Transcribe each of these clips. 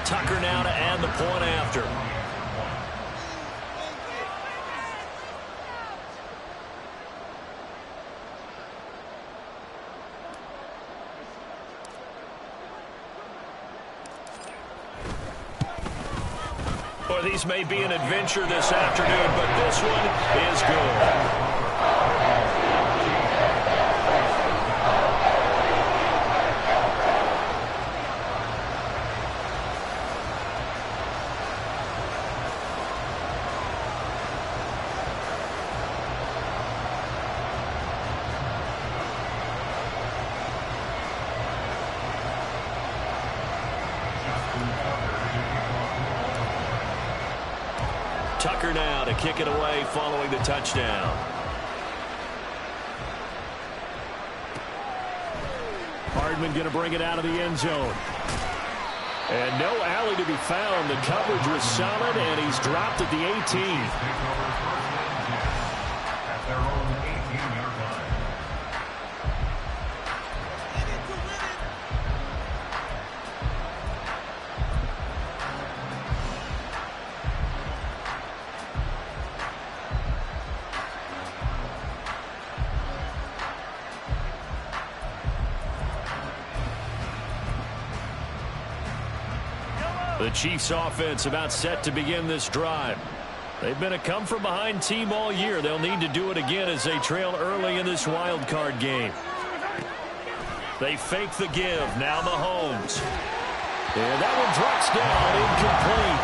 Tucker now to add the point after. Well, these may be an adventure this afternoon, but this one is good. Tucker now to kick it away following the touchdown. Hardman going to bring it out of the end zone. And no alley to be found. The coverage was solid, and he's dropped at the 18. The Chiefs offense about set to begin this drive. They've been a come-from-behind team all year. They'll need to do it again as they trail early in this wild card game. They fake the give. Now Mahomes. And that one drops down, incomplete.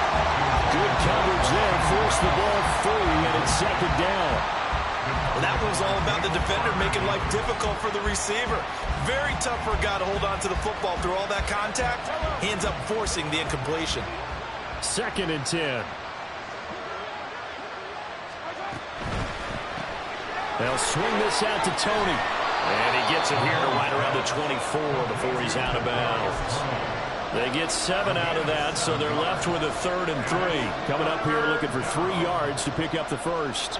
Good coverage there. Forced the ball free, and it's second down. Well, that was all about the defender making life difficult for the receiver. Very tough for a guy to hold on to the football through all that contact. He ends up forcing the incompletion. 2nd and 10. They'll swing this out to Tony. And he gets it here to right around the 24 before he's out of bounds. They get 7 out of that, so they're left with a 3rd and 3. Coming up here looking for 3 yards to pick up the first.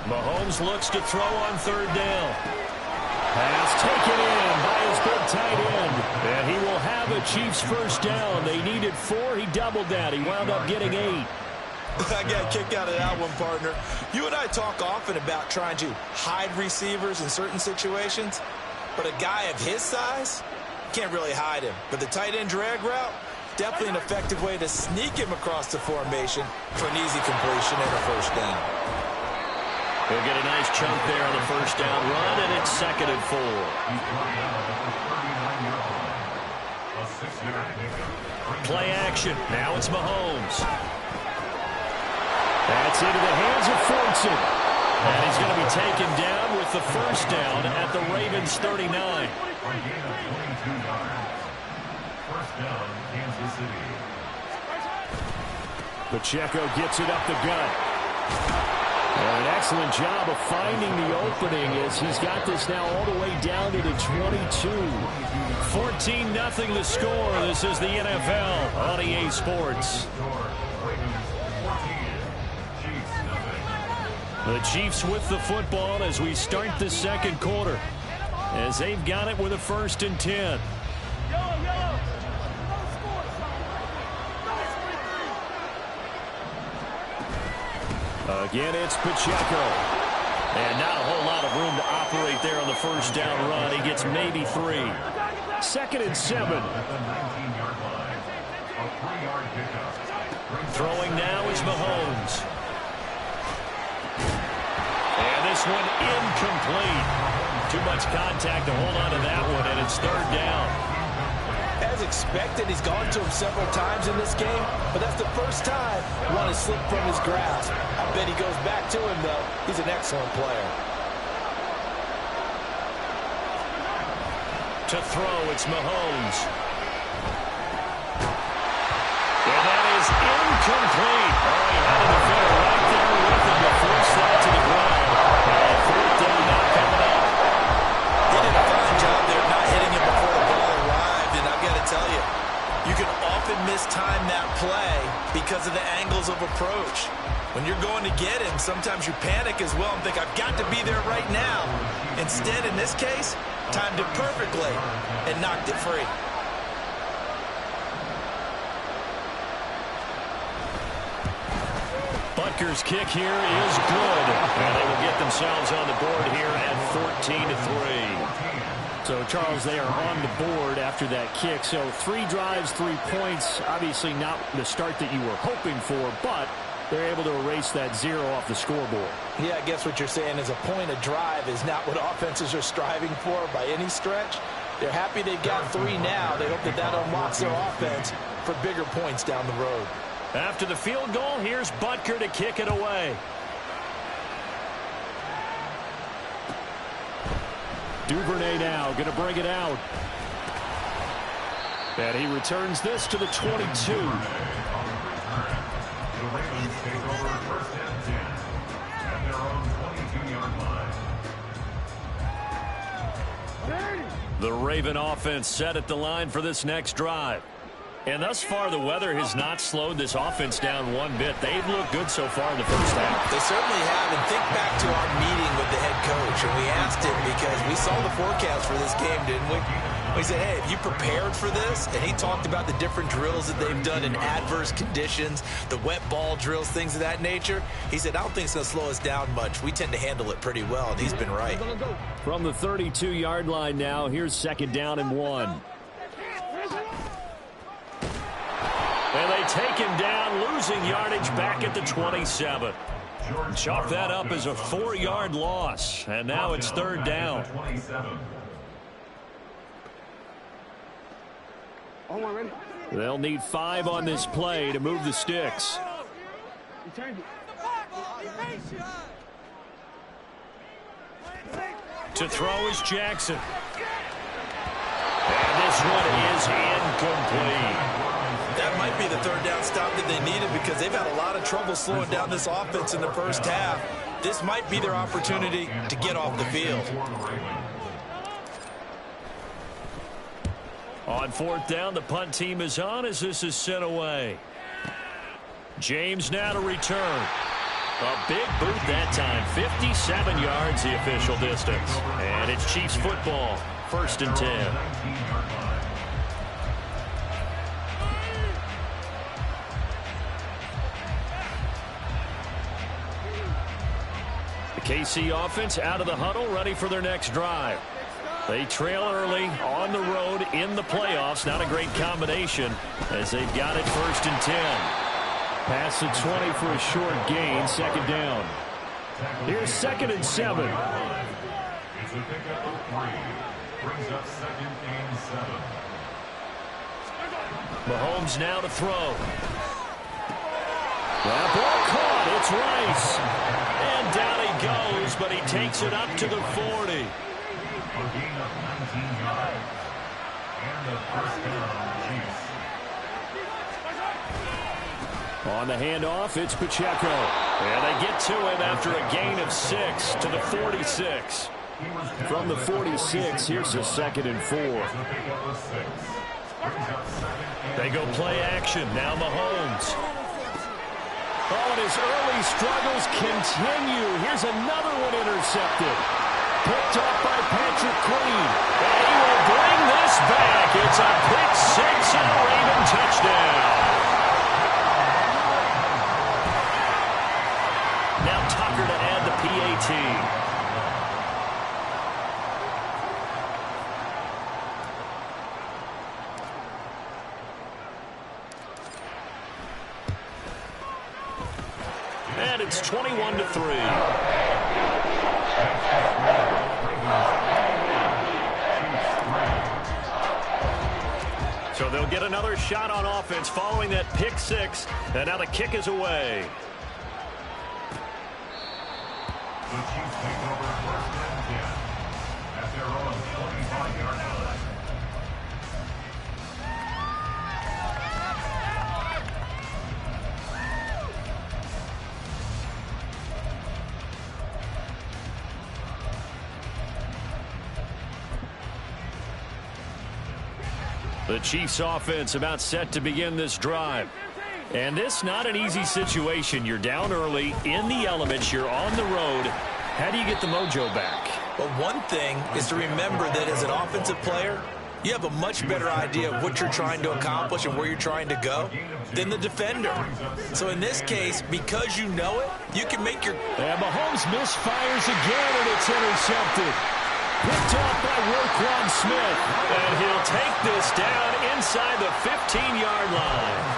Mahomes looks to throw on 3rd down. Pass taken in by his big tight end. And he will have a Chiefs first down. They needed 4. He doubled that. He wound up getting 8. I got a kick out of that one, partner. You and I talk often about trying to hide receivers in certain situations. But a guy of his size, can't really hide him. But the tight end drag route, definitely an effective way to sneak him across the formation for an easy completion and a first down. He'll get a nice chunk there on the first down run, and it's 2nd and 4. Play action. Now it's Mahomes. That's into the hands of Fortson. And he's going to be taken down with the first down at the Ravens 39. Pacheco gets it up the gut. An excellent job of finding the opening as he's got this now all the way down to the 22. 14-0 the score. This is the NFL on EA Sports. The Chiefs with the football as we start the second quarter, as they've got it with a 1st and 10. Again, it's Pacheco. And not a whole lot of room to operate there on the first down run. He gets maybe 3. 2nd and 7. Throwing now is Mahomes. And this one incomplete. Too much contact to hold on to that one, and it's 3rd down. As expected, he's gone to him several times in this game, but that's the first time one has slipped from his grasp. I bet he goes back to him, though. He's an excellent player. To throw, it's Mahomes. And that is incomplete. Oh, he had a defender right there with him to force that to the ground. And 4th down not coming up. He did a fine job there not hitting him before the ball arrived, and I've got to tell you, you can often mistime that play because of the angles of approach. When you're going to get him, sometimes you panic as well and think, I've got to be there right now. Instead, in this case, timed it perfectly and knocked it free. Butker's kick here is good. And they will get themselves on the board here at 14-3. So, Charles, they are on the board after that kick. So 3 drives, 3 points. Obviously not the start that you were hoping for, but they're able to erase that 0 off the scoreboard. Yeah, I guess what you're saying is a point of drive is not what offenses are striving for by any stretch. They're happy they've got 3 now. They hope that that unlocks their offense for bigger points down the road. After the field goal, here's Butker to kick it away. Duvernay now going to bring it out. And he returns this to the 22. The Raven offense set at the line for this next drive. And thus far, the weather has not slowed this offense down one bit. They've looked good so far in the first half. They certainly have. And think back to our meeting with the head coach. And we asked him because we saw the forecast for this game, didn't we? We said, hey, have you prepared for this? And he talked about the different drills that they've done in adverse conditions, the wet ball drills, things of that nature. He said, I don't think it's going to slow us down much. We tend to handle it pretty well, and he's been right. From the 32-yard line now, here's 2nd down and 1. And they take him down, losing yardage back at the 27. Chalk that up as a 4-yard loss, and now it's 3rd down. They'll need 5 on this play to move the sticks. To throw is Jackson. And this one is incomplete. That might be the 3rd down stop that they needed because they've had a lot of trouble slowing down this offense in the first half. This might be their opportunity to get off the field. On 4th down, the punt team is on as this is sent away. James now to return. A big boot that time. 57 yards the official distance. And it's Chiefs football. 1st and 10. The KC offense out of the huddle, ready for their next drive. They trail early on the road in the playoffs. Not a great combination as they've got it 1st and 10. Pass the 20 for a short gain. 2nd down. Here's 2nd and 7. It's a pickup of 3. Brings up 2nd and 7. Mahomes now to throw. That ball caught. It's Rice. And down he goes, but he takes it up to the 40. A gain of 19 yards. And the 1st down, Chiefs. On the handoff, it's Pacheco. And they get to him after a gain of 6 to the 46. From the 46, here's a 2nd and 4. They go play action. Now Mahomes. Oh, and his early struggles continue. Here's another one intercepted. Picked up by Patrick Queen. And he will bring this back. It's a pick 6 and a Raven touchdown. Now Tucker to add the PAT. And it's 21-3. So they'll get another shot on offense following that pick 6. And now the kick is away. The Chiefs take over 1st and 10 at their own 25-yard line. The Chiefs offense about set to begin this drive. And this not an easy situation. You're down early, in the elements, you're on the road. How do you get the mojo back? Well, one thing is to remember that as an offensive player, you have a much better idea of what you're trying to accomplish and where you're trying to go than the defender. So in this case, because you know it, you can make your... And Mahomes misfires again, and it's intercepted. Picked off by Roquan Smith. And he'll take this down inside the 15-yard line.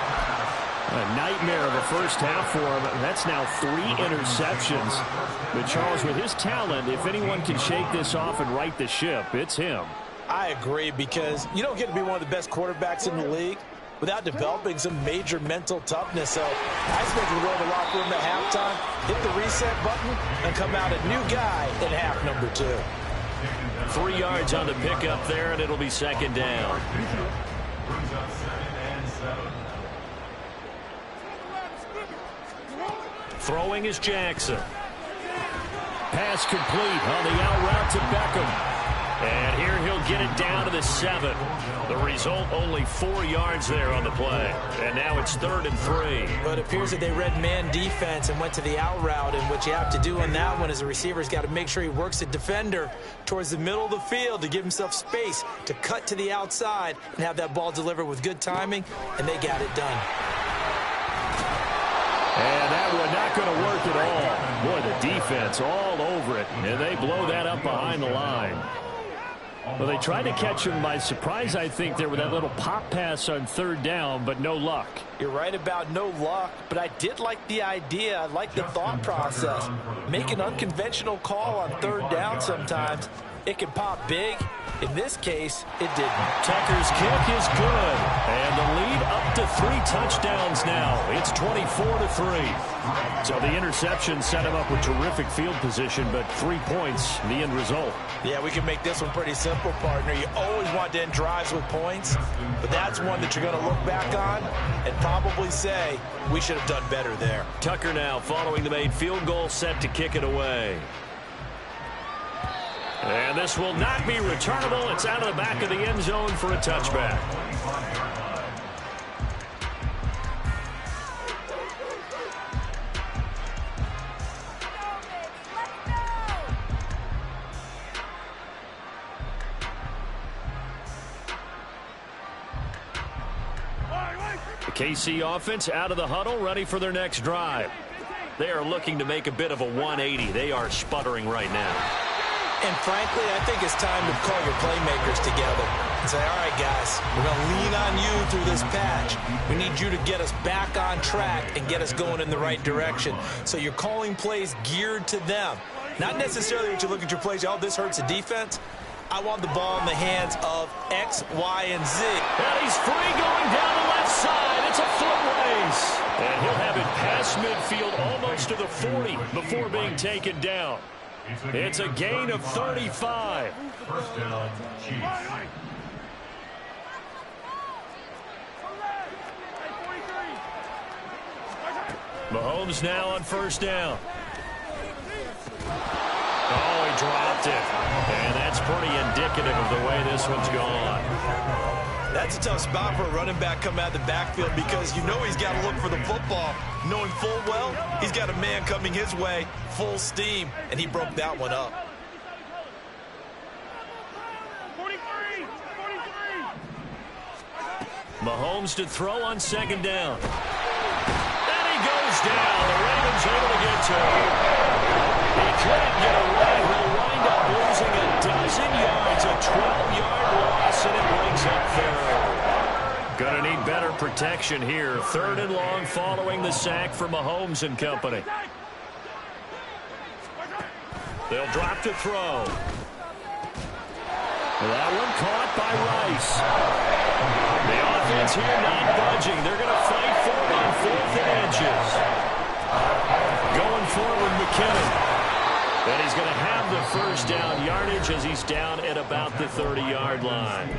A nightmare of a first half for him. That's now 3 interceptions. But Charles, with his talent, if anyone can shake this off and right the ship, it's him. I agree, because you don't get to be one of the best quarterbacks in the league without developing some major mental toughness. So I expect him to go to the locker room at halftime, hit the reset button, and come out a new guy in half number 2. 3 yards on the pickup there, and it'll be second down. Throwing is Jackson. Pass complete on the out route to Beckham. And here he'll get it down to the 7. The result, only 4 yards there on the play. And now it's 3rd and 3. But it appears that they read man defense and went to the out route, and what you have to do on that one is the receiver's got to make sure he works the defender towards the middle of the field to give himself space to cut to the outside and have that ball delivered with good timing, and they got it done. And that one not going to work at all. Boy, the defense all over it, and they blow that up behind the line. Well, they tried to catch him by surprise, I think, there with that little pop pass on 3rd down, but no luck. You're right about no luck, but I did like the idea. I like the thought process. Make an unconventional call on 3rd down sometimes. It can pop big. In this case, it didn't. Tucker's kick is good. And the lead up to 3 touchdowns now. It's 24-3. So the interception set him up with terrific field position, but 3 points, the end result. Yeah, we can make this one pretty simple, partner. You always want to end drives with points, but that's one that you're going to look back on and probably say, we should have done better there. Tucker now following the made field goal, set to kick it away. And this will not be returnable. It's out of the back of the end zone for a touchback. The KC offense out of the huddle, ready for their next drive. They are looking to make a bit of a 180. They are sputtering right now. And frankly, I think it's time to call your playmakers together and say, all right, guys, we're going to lean on you through this patch. We need you to get us back on track and get us going in the right direction. So you're calling plays geared to them. Not necessarily that you look at your plays, oh, this hurts the defense. I want the ball in the hands of X, Y, and Z. And he's free going down the left side. It's a foot race. And he'll have it past midfield almost to the 40 before being taken down. It's a gain of 35. First down, Chiefs. Mahomes now on first down. Oh, he dropped it. And that's pretty indicative of the way this one's gone. That's a tough spot for a running back coming out of the backfield, because you know he's got to look for the football, knowing full well he's got a man coming his way full steam, and he broke that one up. 43. Mahomes to throw on second down. And he goes down. The Ravens able to get to him. He can't get away. He'll wind up losing a dozen yards, a 12-yard loss, and it brings up third. Gonna need better protection here. 3rd and long following the sack for Mahomes and company. They'll drop to throw. That one caught by Rice. The offense here not budging. They're going to fight for it on 4th and inches. Going forward, McKinnon. And he's going to have the first down yardage as he's down at about the 30-yard line.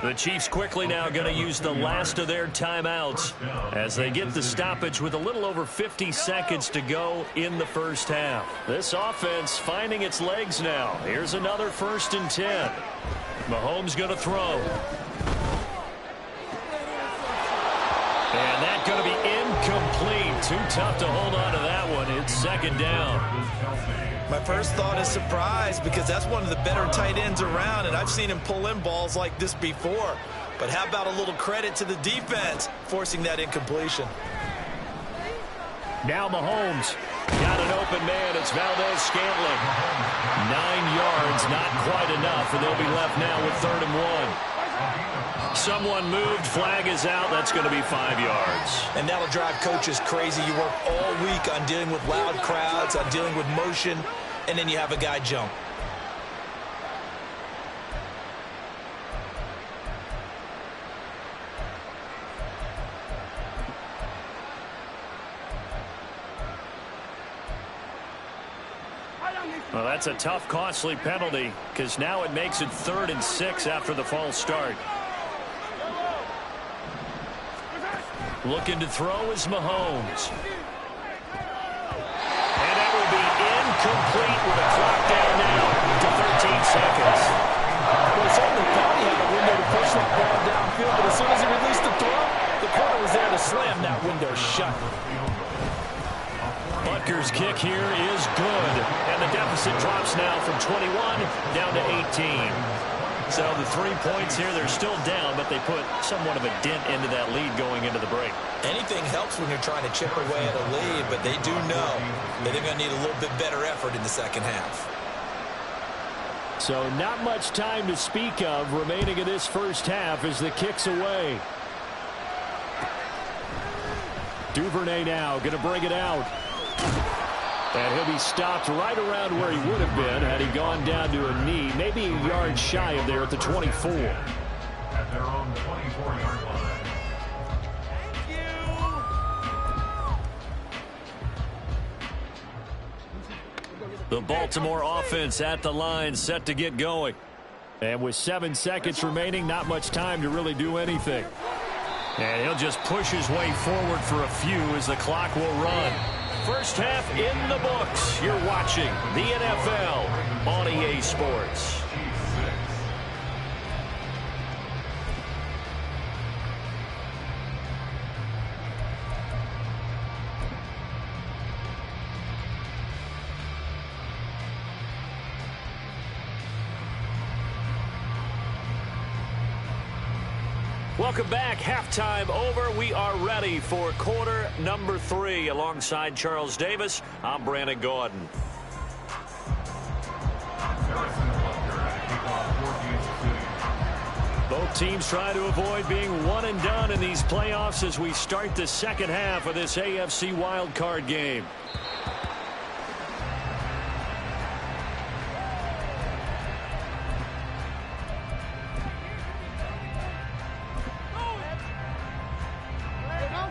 The Chiefs quickly now going to use the last of their timeouts as they get the stoppage with a little over 50 seconds to go in the first half. This offense finding its legs now. Here's another 1st and 10. Mahomes going to throw. And that's going to be in Too tough to hold on to that one. It's second down. My first thought is surprise because that's one of the better tight ends around, and I've seen him pull in balls like this before. But how about a little credit to the defense forcing that incompletion? Now Mahomes got an open man. It's Valdez-Scantling. 9 yards, not quite enough, and they'll be left now with 3rd and 1. Someone moved. Flag is out. That's going to be 5 yards. And that'll drive coaches crazy. You work all week on dealing with loud crowds, on dealing with motion, and then you have a guy jump. Well, that's a tough, costly penalty because now it makes it 3rd and 6 after the false start. Looking to throw is Mahomes. And that will be incomplete with a clock down now to 13 seconds. Well, he certainly thought he had a window to push that ball downfield, but as soon as he released the throw, the corner was there to slam that window shut. Butker's kick here is good, and the deficit drops now from 21 down to 18. So the 3 points here, they're still down, but they put somewhat of a dent into that lead going into the break. Anything helps when you're trying to chip away at a lead, but they do know that they're going to need a little bit better effort in the second half. So not much time to speak of remaining in this first half as the kick's away. Duvernay now going to bring it out. And he'll be stopped right around where he would have been had he gone down to a knee, maybe a yard shy of there at the 24. At their own 24-yard line. The Baltimore offense at the line, set to get going. And with 7 seconds remaining, not much time to really do anything. And he'll just push his way forward for a few as the clock will run. First half in the books. You're watching the NFL on EA Sports. Welcome back. Halftime over. We are ready for quarter number 3. Alongside Charles Davis, I'm Brandon Gordon. Both teams try to avoid being one and done in these playoffs as we start the second half of this AFC wildcard game.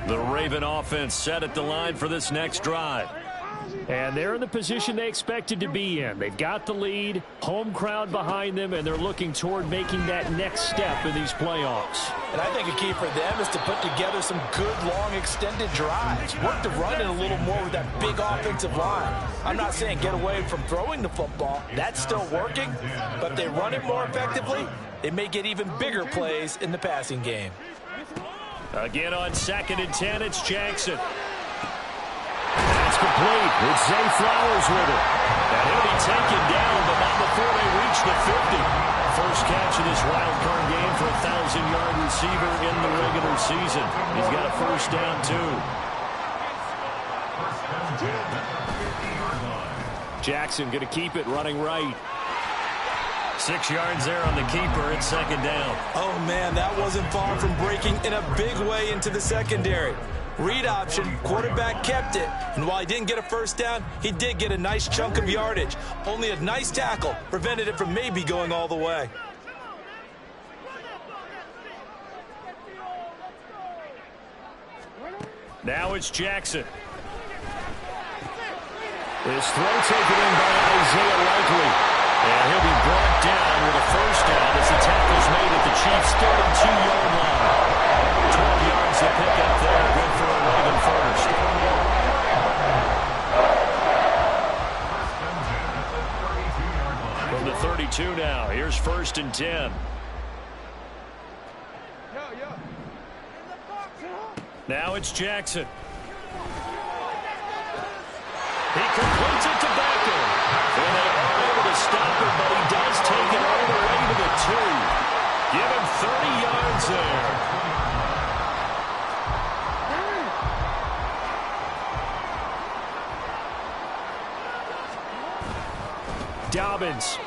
The Raven offense set at the line for this next drive. And they're in the position they expected to be in. They've got the lead, home crowd behind them, and they're looking toward making that next step in these playoffs. And I think a key for them is to put together some good, long, extended drives. Work the run in a little more with that big offensive line. I'm not saying get away from throwing the football. That's still working. But if they run it more effectively, they may get even bigger plays in the passing game. Again on 2nd and 10, it's Jackson. That's complete. It's Zay Flowers with it. And he'll be taken down, but not before they reach the 50. First catch of this wild card game for a 1,000-yard receiver in the regular season. He's got a first down, too. Jackson going to keep it running right. 6 yards there on the keeper. It's second down. Oh, man, that wasn't far from breaking in a big way into the secondary. Read option, quarterback kept it, and while he didn't get a first down, he did get a nice chunk of yardage. Only a nice tackle prevented it from maybe going all the way. Now it's Jackson. This throw taken in by Isaiah Likely. And he'll be brought down with a first down as the tackle's made at the Chiefs' 32-yard line. 12 yards to pick up there. Good for a Raven first. From the 32 now, here's 1st and 10. Now it's Jackson. Dobbins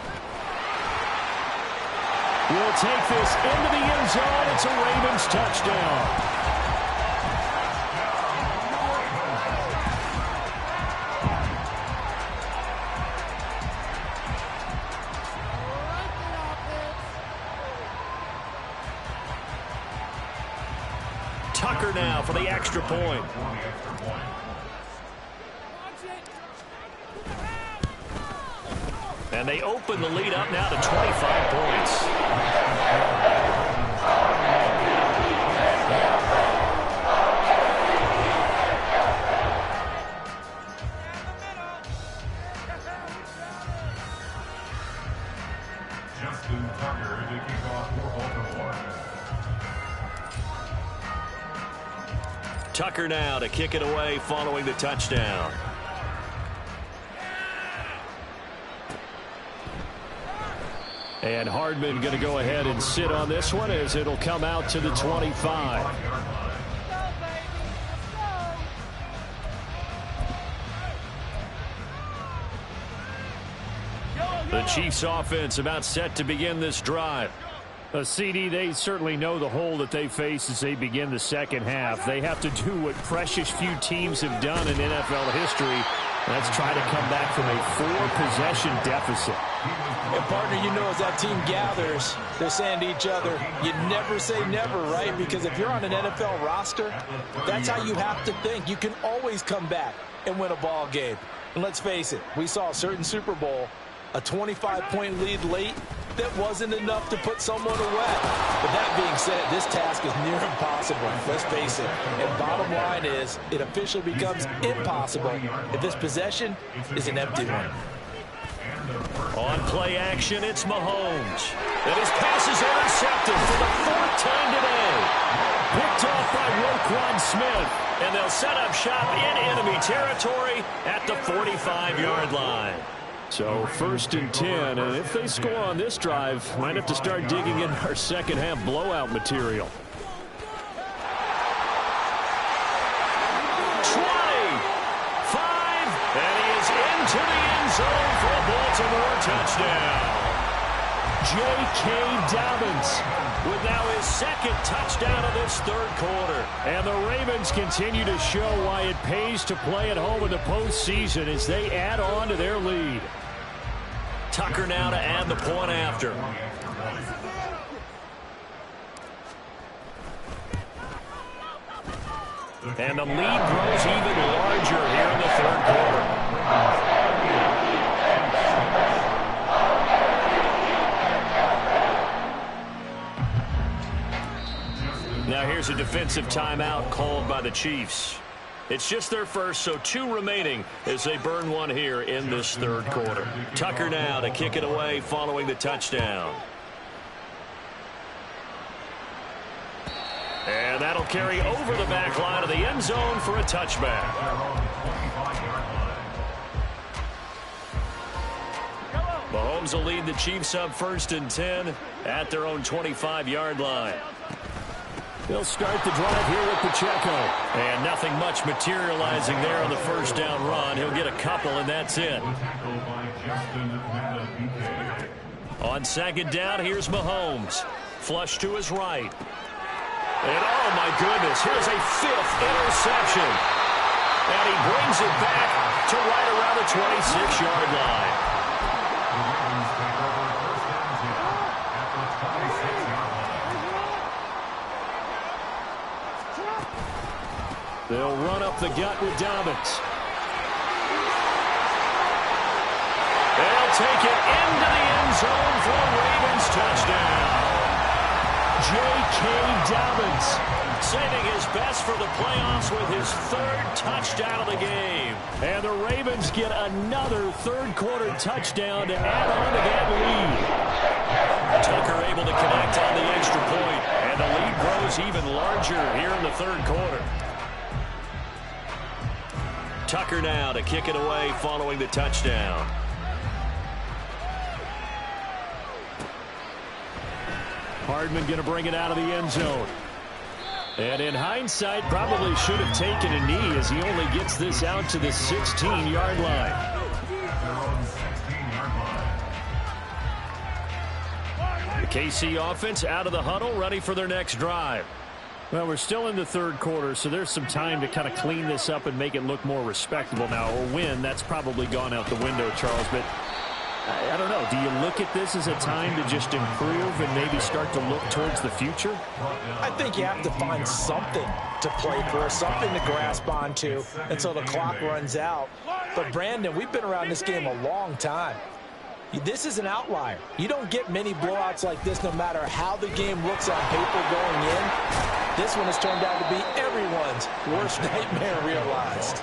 will take this into the end zone. It's a Ravens touchdown. Tucker now for the extra point. And they open the lead up now to 25 points. Justin Tucker to kick off for Baltimore. Tucker now to kick it away following the touchdown. And Hardman going to go ahead and sit on this one as it'll come out to the 25. The Chiefs offense about set to begin this drive. CD, they certainly know the hole that they face as they begin the second half. They have to do what precious few teams have done in NFL history. Let's try to come back from a 4-possession deficit. And, partner, you know as that team gathers, they're saying to each other, you never say never, right? Because if you're on an NFL roster, that's how you have to think. You can always come back and win a ball game. And let's face it, we saw a certain Super Bowl, a 25-point lead late, that wasn't enough to put someone away. But that being said, this task is near impossible. Let's face it. And bottom line is, it officially becomes impossible if this possession is an empty one. On play action, it's Mahomes. And his pass is intercepted for the 4th time today. Picked off by Roquan Smith. And they'll set up shop in enemy territory at the 45-yard line. So 1st and 10, and if they score on this drive, might have to start digging in our second half blowout material. 25, and he is into the end zone for a Baltimore touchdown. J.K. Dobbins With now his 2nd touchdown of this 3rd quarter. And the Ravens continue to show why it pays to play at home in the postseason as they add on to their lead. Tucker now to add the point after. And the lead grows even larger here in the 3rd quarter. Now here's a defensive timeout called by the Chiefs. It's just their first, so 2 remaining as they burn one here in this 3rd quarter. Tucker now to kick it away following the touchdown. And that'll carry over the back line of the end zone for a touchback. Mahomes will lead the Chiefs up 1st and 10 at their own 25-yard line. They'll start the drive here with Pacheco. And nothing much materializing there on the 1st down run. He'll get a couple, and that's it. On 2nd down, here's Mahomes. Flush to his right. And, oh, my goodness, here's a 5th interception. And he brings it back to right around the 26-yard line. They'll run up the gut with Dobbins. They'll take it into the end zone for a Ravens touchdown. J.K. Dobbins saving his best for the playoffs with his 3rd touchdown of the game. And the Ravens get another 3rd quarter touchdown to add on to that lead. Tucker able to connect on the extra point, and the lead grows even larger here in the 3rd quarter. Tucker now to kick it away following the touchdown. Hardman going to bring it out of the end zone. And in hindsight, probably should have taken a knee as he only gets this out to the 16-yard line. KC offense out of the huddle, ready for their next drive. Well, we're still in the third quarter, so there's some time to kind of clean this up and make it look more respectable now. Or win, that's probably gone out the window, Charles. But I don't know. Do you look at this as a time to just improve and maybe start to look towards the future? I think you have to find something to play for, something to grasp onto until the clock runs out. But, Brandon, we've been around this game a long time. This is an outlier. You don't get many blowouts like this no matter how the game looks on paper going in. This one has turned out to be everyone's worst nightmare realized.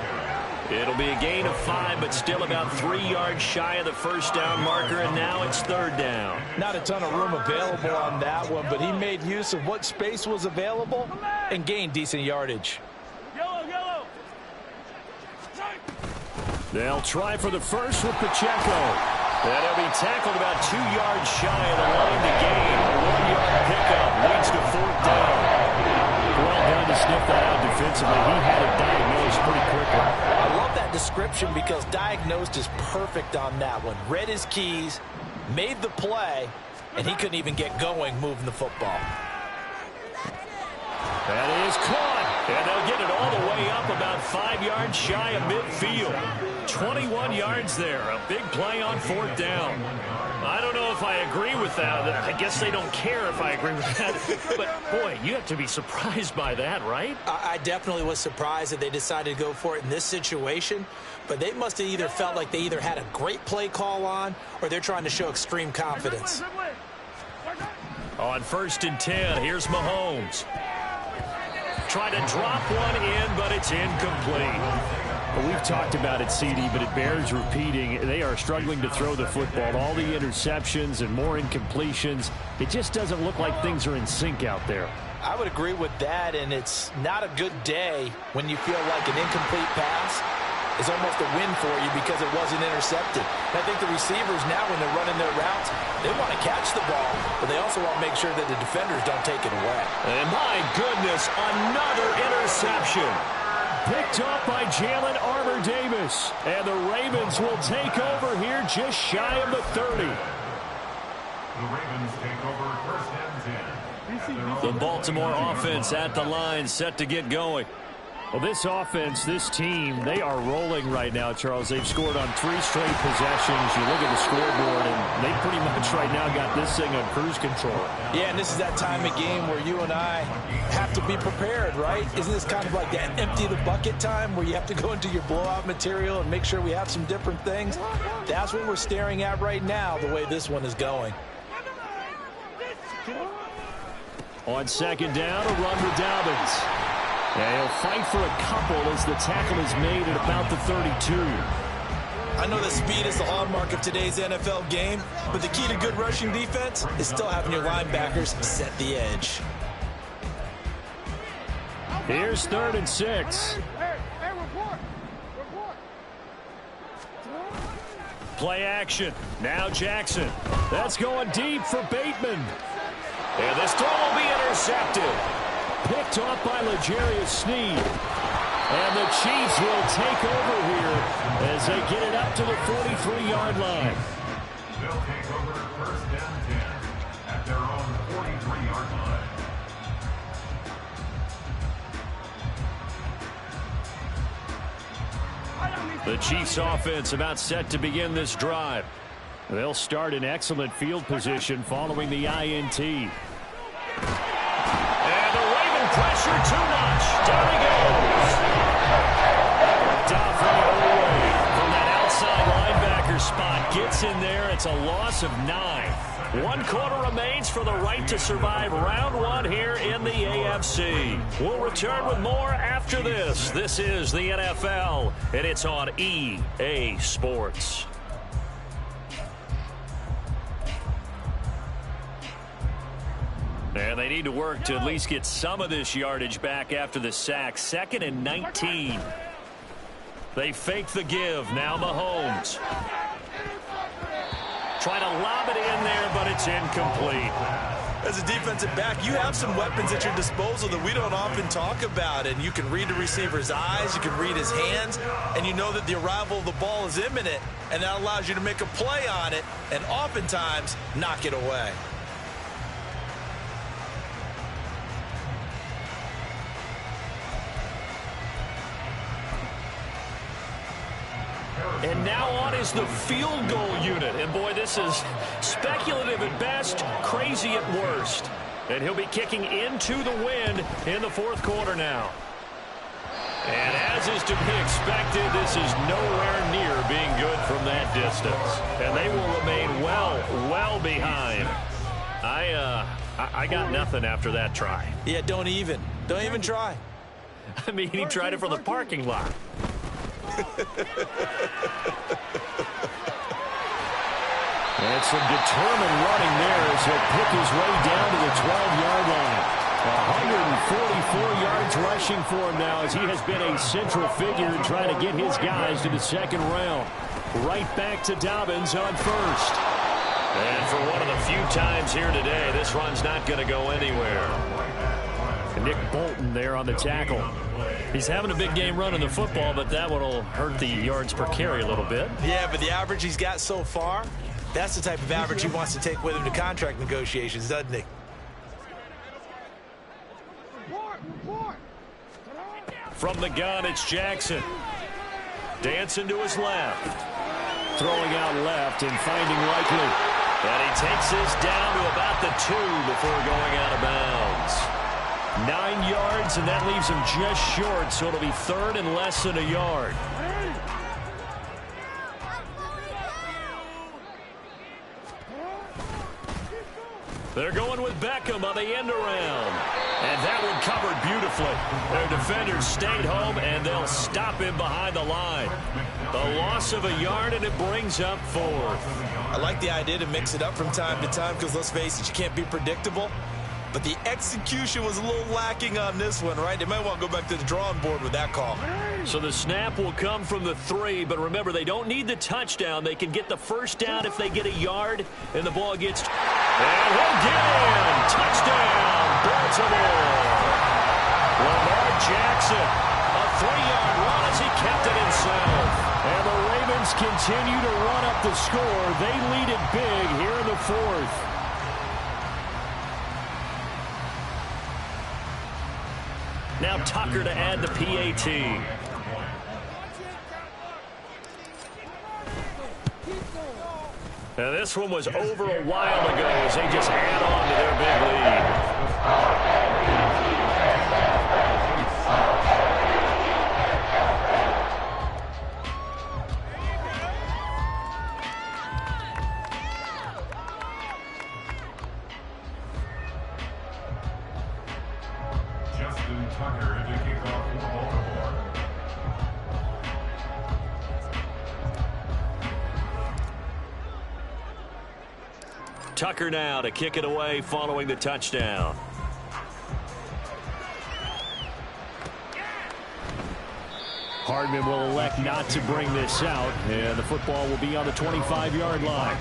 It'll be a gain of 5, but still about 3 yards shy of the first down marker, and now it's third down. Not a ton of room available on that one, but he made use of what space was available and gained decent yardage. They'll try for the first with Pacheco. And he'll be tackled about 2 yards shy of the line to gain. A 1-yard pickup leads to fourth down. Well done to sniff that out defensively. He had it diagnosed pretty quickly. I love that description because diagnosed is perfect on that one. Read his keys, made the play, and he couldn't even get going moving the football. That is caught. And they'll get it all the way up about 5 yards shy of midfield. 21 yards there. A big play on fourth down. I don't know if I agree with that. I guess they don't care if I agree with that. But, boy, you have to be surprised by that, right? I definitely was surprised that they decided to go for it in this situation. But they must have either felt like they either had a great play call on or they're trying to show extreme confidence. On 1st and 10, here's Mahomes. Trying to drop one in, but it's incomplete. Well, we've talked about it, CD, but it bears repeating. They are struggling to throw the football. All the interceptions and more incompletions. It just doesn't look like things are in sync out there. I would agree with that, and it's not a good day when you feel like an incomplete pass is almost a win for you because it wasn't intercepted. And I think the receivers now, when they're running their routes, they want to catch the ball, but they also want to make sure that the defenders don't take it away. And my goodness, another interception. Picked up by Jalen Armour-Davis. And the Ravens will take over here just shy of the 30. The Ravens take over 1st and 10. The Baltimore offense at the line, set to get going. Well, this offense, this team, they are rolling right now, Charles. They've scored on 3 straight possessions. You look at the scoreboard, and they pretty much right now got this thing on cruise control. Yeah, and this is that time of game where you and I have to be prepared, right? Isn't this kind of like that empty the bucket time where you have to go into your blowout material and make sure we have some different things? That's what we're staring at right now, the way this one is going. On 2nd down, a run with Dobbins. And he'll fight for a couple as the tackle is made at about the 32. I know that speed is the hallmark of today's NFL game, but the key to good rushing defense is still having your linebackers set the edge. Here's 3rd and 6. Play action. Now Jackson. That's going deep for Bateman. And this throw will be intercepted. Picked off by L'Jarius Sneed. And the Chiefs will take over here as they get it up to the 43-yard line. They'll take over 1st and 10 at their own 43-yard line. The Chiefs offense about set to begin this drive. They'll start in excellent field position following the INT. Pressure too much. Down he goes. Dafre from that outside linebacker spot gets in there. It's a loss of 9. 1 quarter remains for the right to survive round 1 here in the AFC. We'll return with more after this. This is the NFL, and it's on EA Sports. And they need to work to at least get some of this yardage back after the sack. 2nd and 19. They fake the give. Now Mahomes. Trying to lob it in there, but it's incomplete. As a defensive back, you have some weapons at your disposal that we don't often talk about. And you can read the receiver's eyes, you can read his hands, and you know that the arrival of the ball is imminent. And that allows you to make a play on it and oftentimes knock it away. And now on is the field goal unit. And, boy, this is speculative at best, crazy at worst. And he'll be kicking into the wind in the fourth quarter now. And as is to be expected, this is nowhere near being good from that distance. And they will remain well behind. I got nothing after that try. Yeah, don't even try. I mean, he tried it from the parking lot. And some determined running there as he'll pick his way down to the 12-yard line. 144 yards rushing for him now as he has been a central figure in trying to get his guys to the second round. Right back to Dobbins on first. And for one of the few times here today, this run's not going to go anywhere. Nick Bolton there on the tackle. He's having a big game running the football, but that one will hurt the yards per carry a little bit. Yeah, but the average he's got so far, that's the type of average he wants to take with him to contract negotiations, doesn't he? From the gun, it's Jackson. Dancing to his left. Throwing out left and finding Likely. And he takes this down to about the 2 before going out of bounds. 9 yards, and that leaves him just short, so it'll be third and less than a yard. They're going with Beckham on the end around. And that one covered beautifully. Their defenders stayed home, and they'll stop him behind the line. The loss of a yard, and it brings up fourth. I like the idea to mix it up from time to time because, let's face it, you can't be predictable. But the execution was a little lacking on this one, right? They might want to go back to the drawing board with that call. So the snap will come from the 3, but remember, they don't need the touchdown. They can get the first down if they get a yard, and the ball gets... And he'll get in! Touchdown, Baltimore! Lamar Jackson, a 3-yard run as he kept it himself. And the Ravens continue to run up the score. They lead it big here in the fourth. Now Tucker to add the PAT. Now this one was over a while ago as they just add on to their big lead. Tucker to kick off for Baltimore. Tucker now to kick it away following the touchdown. Hardman will elect not to bring this out, and the football will be on the 25-yard line.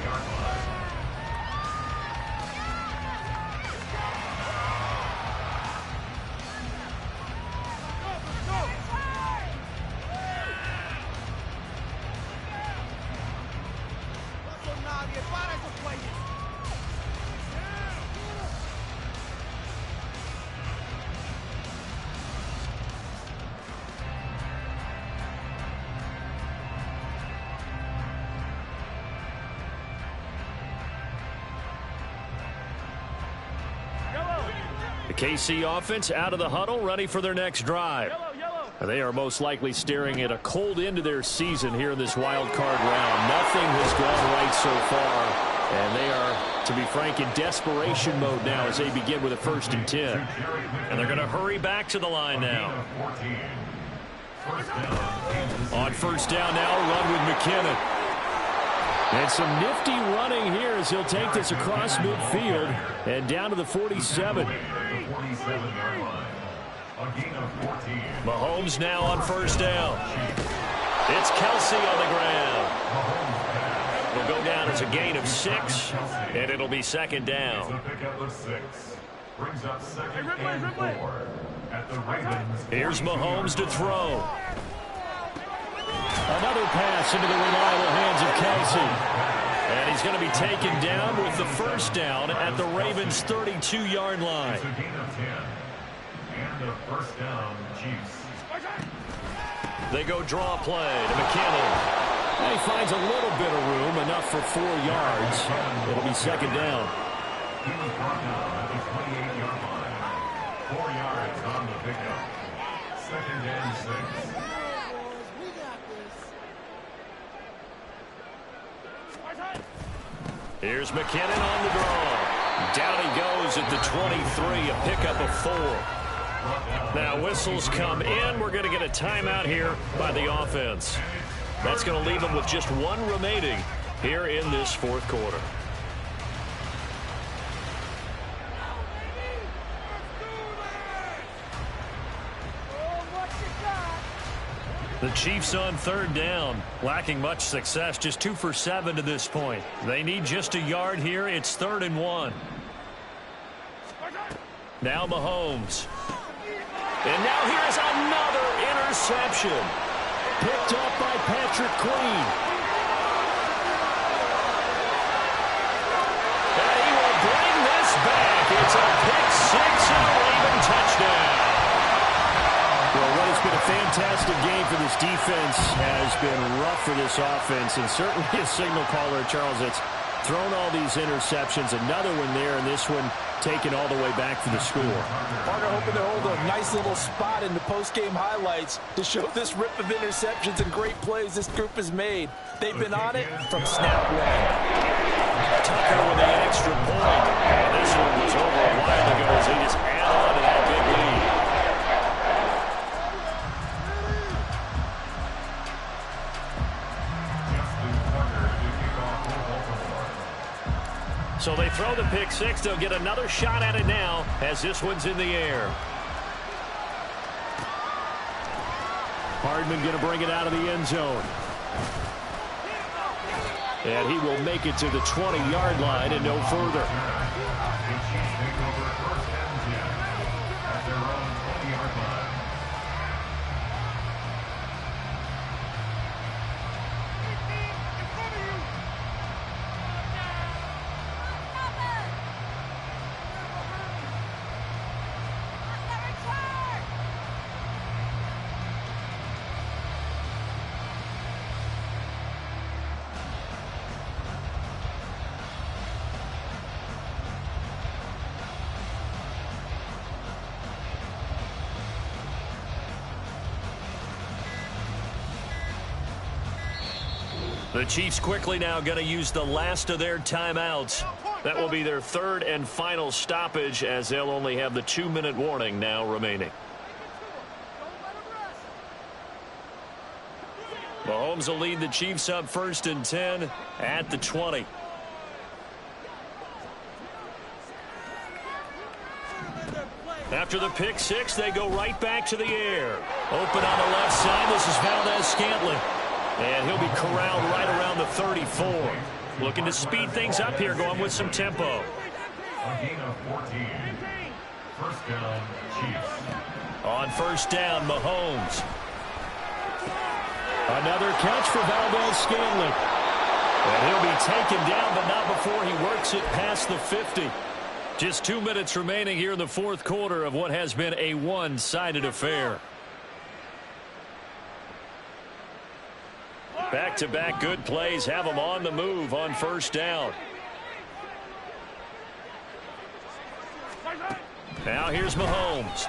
The KC offense out of the huddle, ready for their next drive. They are most likely staring at a cold end to their season here in this wild card round. Nothing has gone right so far, and they are, to be frank, in desperation mode now as they begin with a 1st and 10. And they're going to hurry back to the line now. On first down now, run with McKinnon. And some nifty running here as he'll take this across midfield and down to the 47. Mahomes now on first down. It's Kelsey on the ground. It'll go down as a gain of 6, and it'll be second down. Here's Mahomes to throw. Another pass into the reliable hands of Kelsey. And he's going to be taken down with the first down at the Ravens' 32-yard line. They go draw play to McKinnon. He finds a little bit of room, enough for 4 yards. It'll be second down. He was brought down at the 28-yard line. 4 yards on the pickup. Second and 6. Here's McKinnon on the draw. Down he goes at the 23, a pickup of 4. Now whistles come in. We're going to get a timeout here by the offense. That's going to leave them with just 1 remaining here in this fourth quarter. The Chiefs on third down, lacking much success, just 2 for 7 to this point. They need just a yard here. It's 3rd and 1. Now Mahomes. And now here's another interception. Picked up by Patrick Queen. And he will bring this back. It's a pick 6 and a Raven touchdown. Well, what has been a fantastic game for this defense has been rough for this offense, and certainly a signal caller, Charles, that's thrown all these interceptions. Another one there, and this one taken all the way back for the score. Parker hoping to hold a nice little spot in the post-game highlights to show this rip of interceptions and great plays this group has made. They've been on it from snap one. Tucker with the extra point. And this one was over a while ago as he just added on to that big lead. So they throw the pick 6. They'll get another shot at it now as this one's in the air. Hardman going to bring it out of the end zone. And he will make it to the 20-yard line and no further. The Chiefs quickly now going to use the last of their timeouts. That will be their 3rd and final stoppage as they'll only have the 2-minute warning now remaining. Mahomes will lead the Chiefs up 1st and 10 at the 20. After the pick 6, they go right back to the air. Open on the left side. This is Valdez-Scantling. And he'll be corralled right around the 34. Looking to speed things up here, going with some tempo. A gain of 14. First down, Chiefs. On first down, Mahomes. Another catch for Valdez-Scantling. And he'll be taken down, but not before he works it past the 50. Just 2 minutes remaining here in the fourth quarter of what has been a one-sided affair. Back-to-back good plays have them on the move on first down. Now here's Mahomes.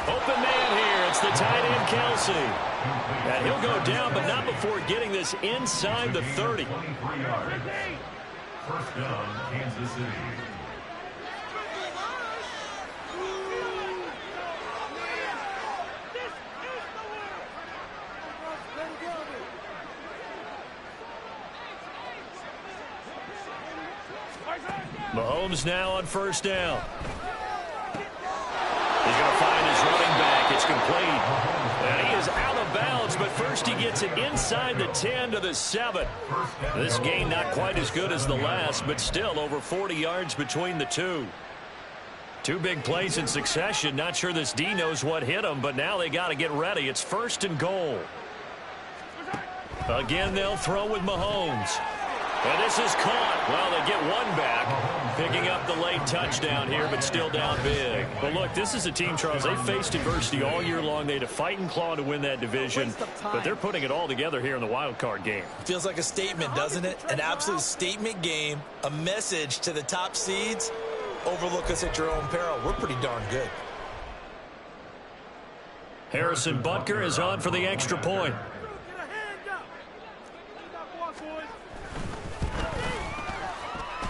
Open man here. It's the tight end, Kelsey. And he'll go down, but not before getting this inside the 30. First down, Kansas City. Mahomes now on first down. He's going to find his running back. It's complete. And he is out of bounds, but first he gets it inside the 10 to the 7. This gain not quite as good as the last, but still over 40 yards between the two. Two big plays in succession. Not sure this D knows what hit him, but now they got to get ready. It's 1st and goal. Again, they'll throw with Mahomes. And this is caught. Well, they get one back. Picking up the late touchdown here, but still down big. But look, this is a team, Charles, they faced adversity all year long. They had to fight and claw to win that division, but they're putting it all together here in the wild card game. Feels like a statement, doesn't it? An absolute statement game, a message to the top seeds. Overlook us at your own peril. We're pretty darn good. Harrison Butker is on for the extra point.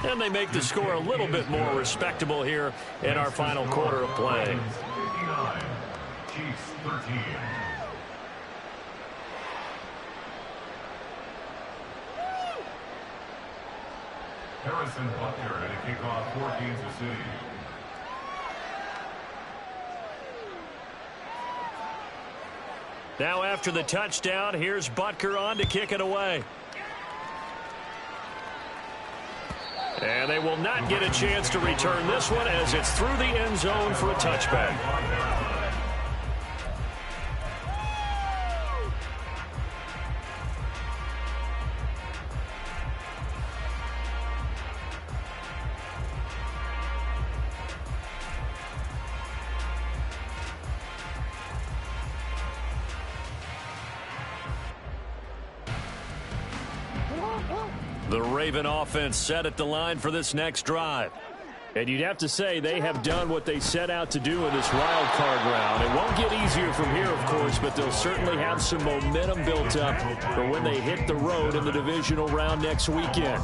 And they make the score a little bit more respectable here in our final quarter of play. 59, Chiefs 13. Harrison Butker at a kickoff for Kansas City. Now after the touchdown, here's Butker on to kick it away. And they will not get a chance to return this one as it's through the end zone for a touchback. The Raven offense set at the line for this next drive. And you'd have to say they have done what they set out to do in this wild card round. It won't get easier from here, of course, but they'll certainly have some momentum built up for when they hit the road in the divisional round next weekend.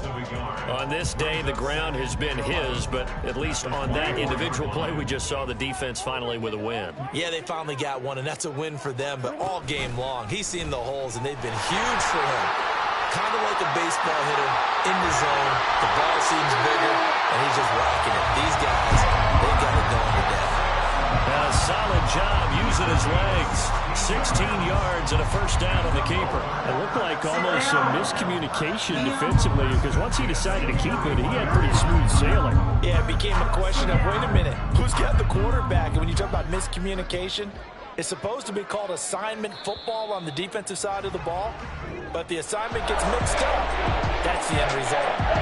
On this day, the ground has been his, but at least on that individual play, we just saw the defense finally with a win. Yeah, they finally got one, and that's a win for them, but all game long, he's seen the holes, and they've been huge for him. Kind of like a baseball hitter in the zone. The ball seems bigger, and he's just rocking it. These guys, they got it going today. A solid job using his legs. 16 yards and a first down on the keeper. It looked like almost some miscommunication defensively because once he decided to keep it, he had pretty smooth sailing. Yeah, it became a question of, wait a minute, who's got the quarterback? And when you talk about miscommunication, it's supposed to be called assignment football on the defensive side of the ball, but the assignment gets mixed up. That's the end result.